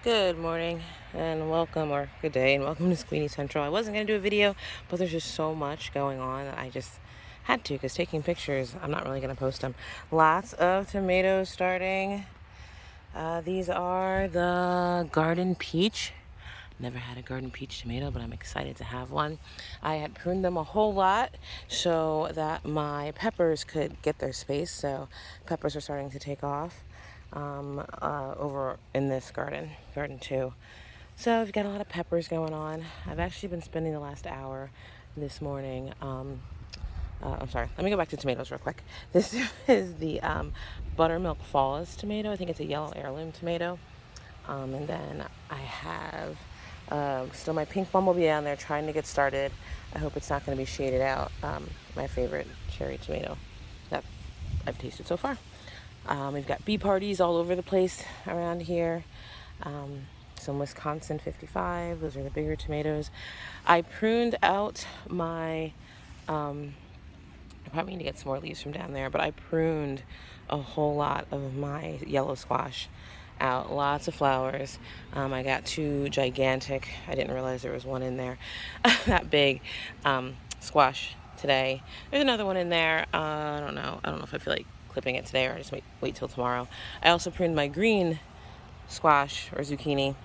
Good morning and welcome, or good day and welcome to Squeenie Central. I wasn't going to do a video, but there's just so much going on that I just had to, because taking pictures, I'm not really going to post them. Lots of tomatoes starting. These are the garden peach. Never had a garden peach tomato, but I'm excited to have one. I had pruned them a whole lot so that my peppers could get their space. So peppers are starting to take off over in this garden 2. So I've got a lot of peppers going on. I've actually been spending the last hour this morning. I'm sorry, let me go back to tomatoes real quick. This is the buttermilk falls tomato. I think it's a yellow heirloom tomato. And then I have still my pink bumblebee down there trying to get started. I hope it's not going to be shaded out. My favorite cherry tomato that I've tasted so far. We've got bee parties all over the place around here. Some Wisconsin 55. Those are the bigger tomatoes. I pruned out my... I probably need to get some more leaves from down there, but I pruned a whole lot of my yellow squash out. Lots of flowers. I got 2 gigantic, I didn't realize there was one in there, that big squash today. There's another one in there. I don't know if I feel like clipping it today or just wait till tomorrow. I also pruned my green squash or zucchini.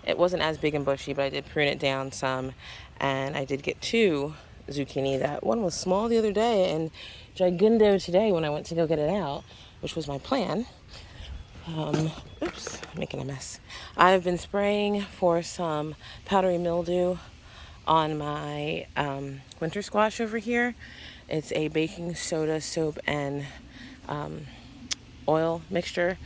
It wasn't as big and bushy, but I did prune it down some, and I did get 2 zucchini. That one was small the other day and gigundo today when I went to go get it out, which was my plan. Oops, I'm making a mess. I've been spraying for some powdery mildew on my winter squash over here. It's a baking soda, soap, and oil mixture.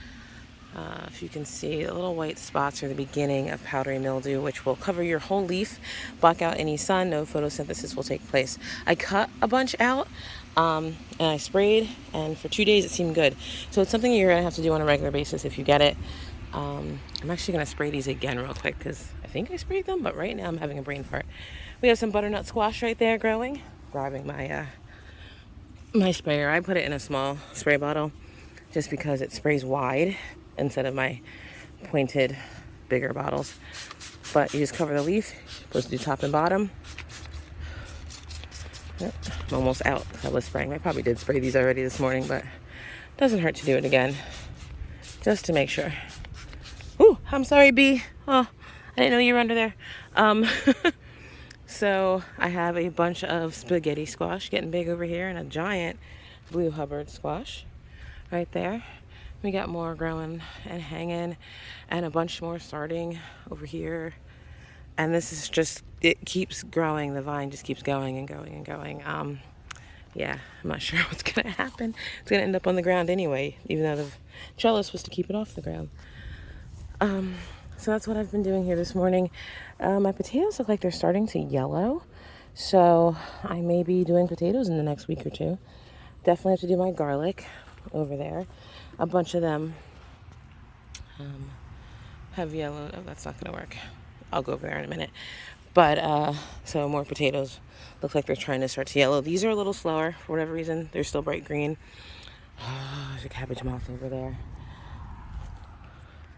If you can see, the little white spots are the beginning of powdery mildew, which will cover your whole leaf, block out any sun, no photosynthesis will take place. I cut a bunch out and I sprayed, and for 2 days it seemed good. So it's something you're going to have to do on a regular basis if you get it. I'm actually going to spray these again real quick because I think I sprayed them, but right now I'm having a brain fart. We have some butternut squash right there growing. Grabbing my my sprayer. I put it in a small spray bottle just because it sprays wide instead of my pointed bigger bottles. But you just cover the leaf. You're supposed to do top and bottom. Yep, I'm almost out. I was spraying. I probably did spray these already this morning, but it doesn't hurt to do it again just to make sure. Ooh, I'm sorry, bee. Oh, I didn't know you were under there. So I have a bunch of spaghetti squash getting big over here and a giant blue Hubbard squash right there. We got more growing and hanging and a bunch more starting over here. And this is just, it keeps growing. The vine just keeps going and going and going. Yeah, I'm not sure what's going to happen. It's going to end up on the ground anyway, even though the trellis was to keep it off the ground. So that's what I've been doing here this morning. My potatoes look like they're starting to yellow. So I may be doing potatoes in the next week or 2. Definitely have to do my garlic over there. A bunch of them have yellowed. Oh, that's not going to work. I'll go over there in a minute. But, so more potatoes. Looks like they're trying to start to yellow. These are a little slower for whatever reason. They're still bright green. There's a cabbage moth over there.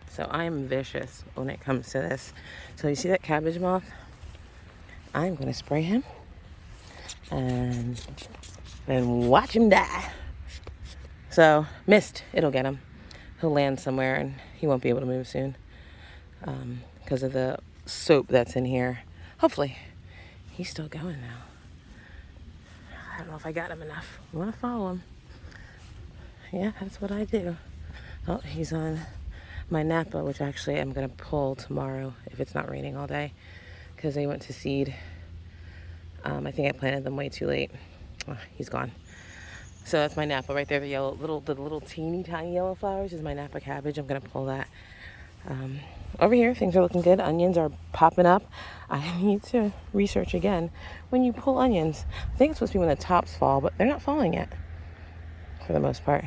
So I'm vicious when it comes to this. So you see that cabbage moth? I'm going to spray him. And then watch him die. So, missed. It'll get him. He'll land somewhere and he won't be able to move soon. Because of the soap that's in here. Hopefully. He's still going now. I don't know if I got him enough. I want to follow him. Yeah, that's what I do. Oh, he's on my Napa, which actually I'm going to pull tomorrow if it's not raining all day. Because they went to seed. I think I planted them way too late. Oh, he's gone. So that's my Napa right there. The little teeny tiny yellow flowers is my Napa cabbage. I'm going to pull that. Over here, things are looking good. Onions are popping up. I need to research again. When you pull onions, I think it's supposed to be when the tops fall, but they're not falling yet for the most part.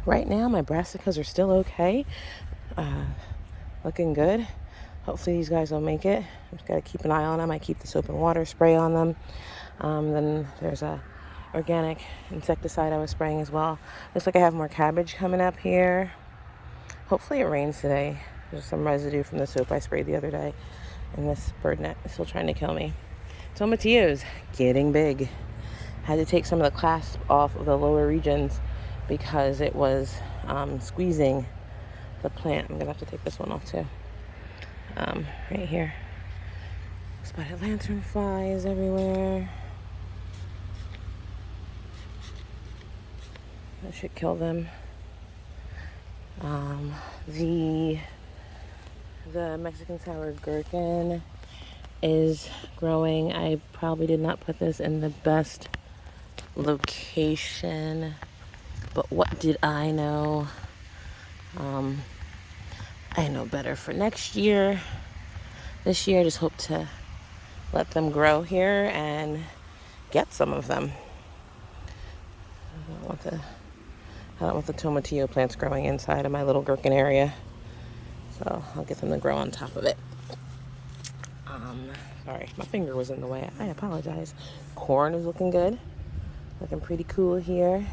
Right now, my brassicas are still okay. Looking good. Hopefully these guys will make it. I've got to keep an eye on them. I keep the soap and water spray on them. Then there's a organic insecticide I was spraying as well. Looks like I have more cabbage coming up here. Hopefully it rains today. There's some residue from the soap I sprayed the other day, and this bird net is still trying to kill me. Tomatillo's getting big. Had to take some of the clasp off of the lower regions because it was squeezing the plant. I'm gonna have to take this one off too. Right here. Spotted lantern flies everywhere. That should kill them. The Mexican sour gherkin is growing. I probably did not put this in the best location, but what did I know? I know better for next year. This year I just hope to let them grow here and get some of them. I don't want the tomatillo plants growing inside of my little gherkin area, so I'll get them to grow on top of it. Sorry, my finger was in the way. I apologize. Corn is looking good. Looking pretty cool here.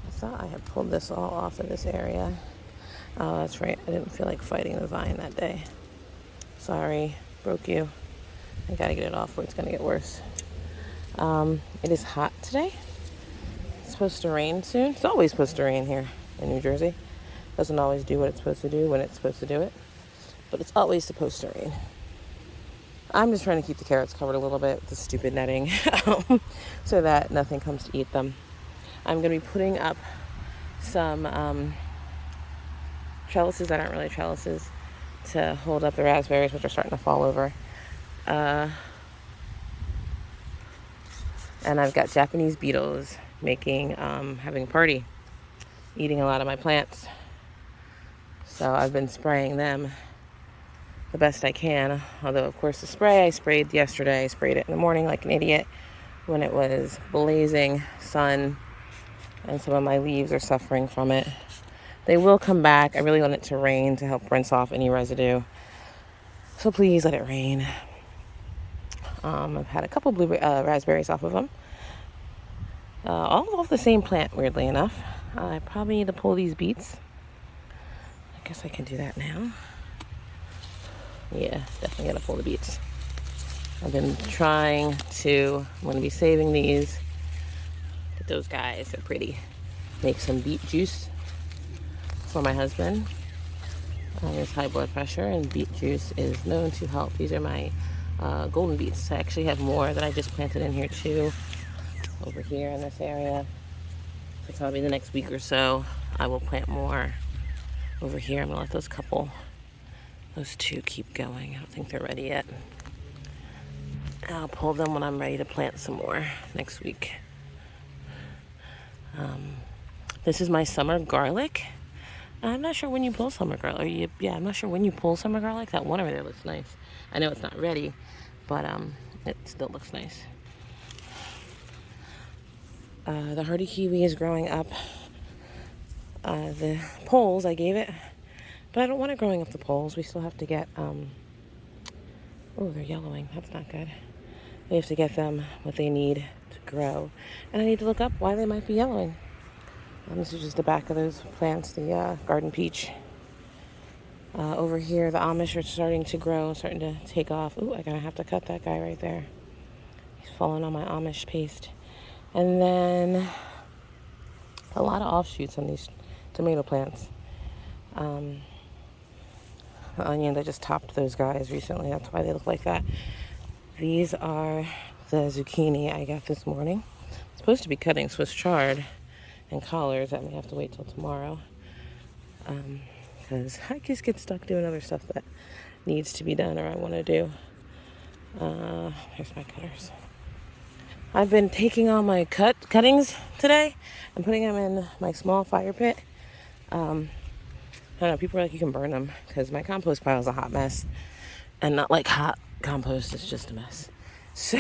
I thought I had pulled this all off of this area. Oh, that's right. I didn't feel like fighting the vine that day. Sorry, broke you. I gotta get it off or it's gonna get worse. It is hot today. It's supposed to rain soon. It's always supposed to rain here in New Jersey. Doesn't always do what it's supposed to do when it's supposed to do it, but it's always supposed to rain. I'm just trying to keep the carrots covered a little bit with the stupid netting so that nothing comes to eat them. I'm going to be putting up some trellises that aren't really trellises to hold up the raspberries, which are starting to fall over. And I've got Japanese beetles having a party, eating a lot of my plants. So I've been spraying them the best I can. Although, of course, the spray I sprayed yesterday, I sprayed it in the morning like an idiot when it was blazing sun, and some of my leaves are suffering from it. They will come back. I really want it to rain to help rinse off any residue. So please let it rain. I've had a couple raspberries off of them. All off the same plant, weirdly enough. I probably need to pull these beets. I guess I can do that now. Yeah, definitely gotta pull the beets. I'm going to be saving these. Look at those guys, they're pretty. Make some beet juice for my husband. He has high blood pressure, and beet juice is known to help. These are my golden beets. I actually have more that I just planted in here too, over here in this area. So probably the next week or so, I will plant more over here. I'm gonna let those two keep going. I don't think they're ready yet. I'll pull them when I'm ready to plant some more next week. This is my summer garlic. I'm not sure when you pull summer garlic. I'm not sure when you pull summer garlic. That one over there looks nice. I know it's not ready, but it still looks nice. The hardy kiwi is growing up. The poles, I gave it, but I don't want it growing up the poles. We still have to get, oh, they're yellowing. That's not good. We have to get them what they need to grow. And I need to look up why they might be yellowing. This is just the back of those plants, the garden peach. Over here, the Amish are starting to grow, starting to take off. Ooh, I'm going to have to cut that guy right there. He's falling on my Amish paste. And then a lot of offshoots on these tomato plants. The onions, I just topped those guys recently. That's why they look like that. These are the zucchini I got this morning. It's supposed to be cutting Swiss chard and collards. That may have to wait till tomorrow. Because I just get stuck doing other stuff that needs to be done or I want to do. Here's my cutters. I've been taking all my cuttings today and putting them in my small fire pit. I don't know, people are like, you can burn them, because my compost pile is a hot mess. And not like hot compost, it's just a mess. So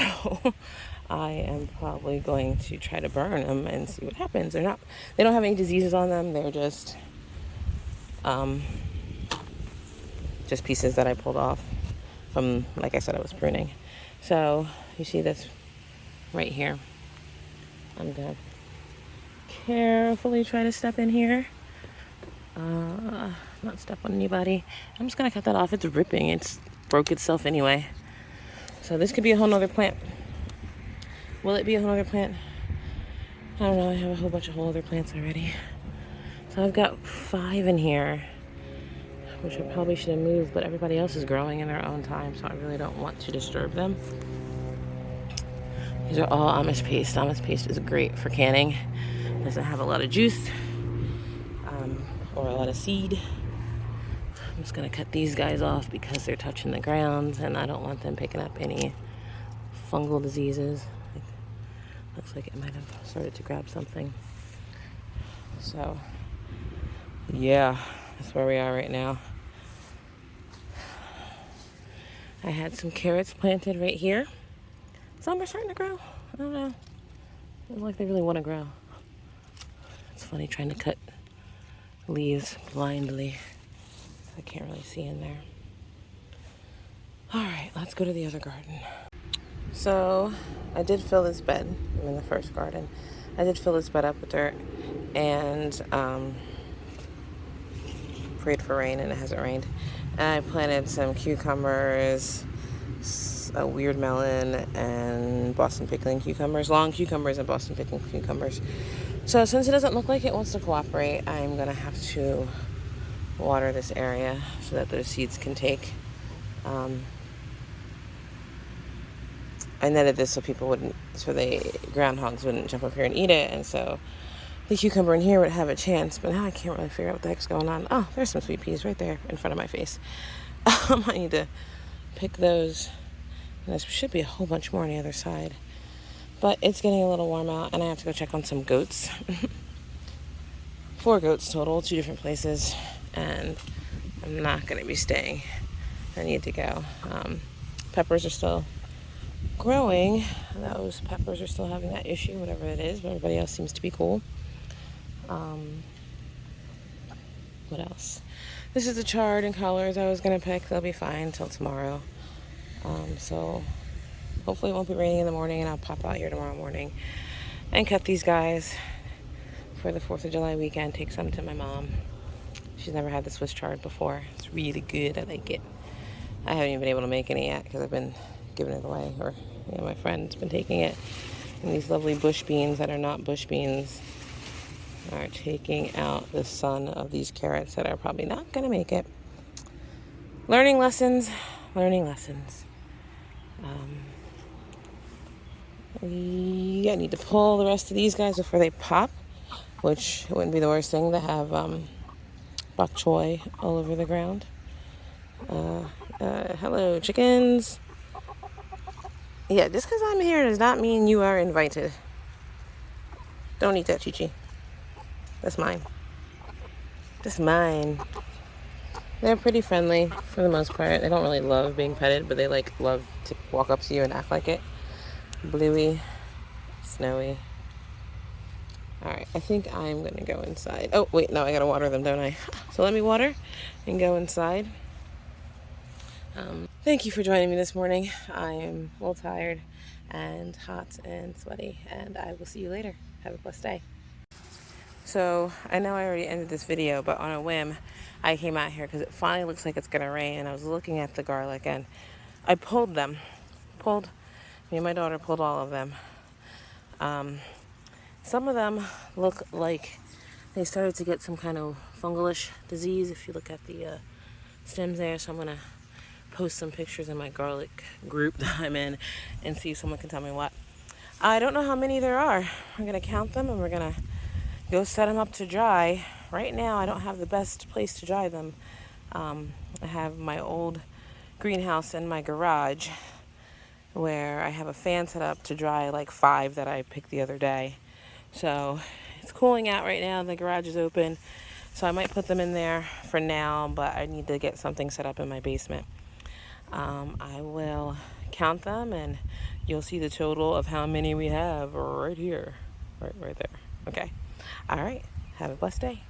I am probably going to try to burn them and see what happens. They don't have any diseases on them. They're just pieces that I pulled off from, like I said, I was pruning. So you see this right here. I'm gonna carefully try to step in here. Not step on anybody. I'm just gonna cut that off. It's ripping. It's broke itself anyway. So this could be a whole nother plant. Will it be a whole nother plant? I don't know. I have a whole bunch of whole other plants already. So I've got 5 in here, which I probably should have moved, but everybody else is growing in their own time, so I really don't want to disturb them. These are all Amish paste. Amish paste is great for canning. It doesn't have a lot of juice or a lot of seed. I'm just gonna cut these guys off because they're touching the ground and I don't want them picking up any fungal diseases. Looks like it might have started to grab something. So yeah, that's where we are right now. I had some carrots planted right here. Some are starting to grow. I don't know. They look like they really want to grow. It's funny trying to cut leaves blindly. I can't really see in there. All right, let's go to the other garden. So I did fill this bed. I'm in the first garden. I did fill this bed up with dirt and prayed for rain, and it hasn't rained. And I planted some cucumbers, a weird melon, and Boston pickling cucumbers, long cucumbers and Boston pickling cucumbers. So since it doesn't look like it wants to cooperate, I'm gonna have to water this area so that those seeds can take. I netted this so the groundhogs wouldn't jump up here and eat it, and so the cucumber in here would have a chance, but now I can't really figure out what the heck's going on. Oh, there's some sweet peas right there in front of my face. I need to pick those. And there should be a whole bunch more on the other side. But it's getting a little warm out, and I have to go check on some goats. 4 goats total, 2 different places, and I'm not going to be staying. I need to go. Peppers are still growing. Those peppers are still having that issue, whatever it is, but everybody else seems to be cool. What else? This is the chard and collards I was going to pick. They'll be fine until tomorrow. So hopefully it won't be raining in the morning, and I'll pop out here tomorrow morning and cut these guys for the 4th of July weekend. Take some to my mom. She's never had the Swiss chard before. It's really good. I like it. I haven't even been able to make any yet because I've been giving it away, or my friend's been taking it. And these lovely bush beans that are not bush beans are taking out the sun of these carrots that are probably not going to make it. Learning lessons. I need to pull the rest of these guys before they pop, which wouldn't be the worst thing to have bok choy all over the ground. Hello, chickens. Yeah, just because I'm here does not mean you are invited. Don't eat that, Chi-Chi. That's mine. That's mine. They're pretty friendly for the most part. They don't really love being petted, but they love to walk up to you and act like it. Bluey, Snowy. All right, I think I'm gonna go inside. Oh wait, no, I gotta water them, don't I? So let me water and go inside. Thank you for joining me this morning. I am a little tired and hot and sweaty, and I will see you later. Have a blessed day. So I know I already ended this video, but on a whim, I came out here because it finally looks like it's gonna rain, and I was looking at the garlic and I pulled them. Me and my daughter pulled all of them. Some of them look like they started to get some kind of fungalish disease if you look at the stems there. So I'm gonna post some pictures in my garlic group that I'm in and see if someone can tell me what. I don't know how many there are. We're gonna count them and we're gonna go set them up to dry. Right now I don't have the best place to dry them. I have my old greenhouse in my garage where I have a fan set up to dry like 5 that I picked the other day. So it's cooling out right now. The garage is open, so I might put them in there for now, but I need to get something set up in my basement. I will count them and you'll see the total of how many we have right here, right there. Okay. All right. Have a blessed day.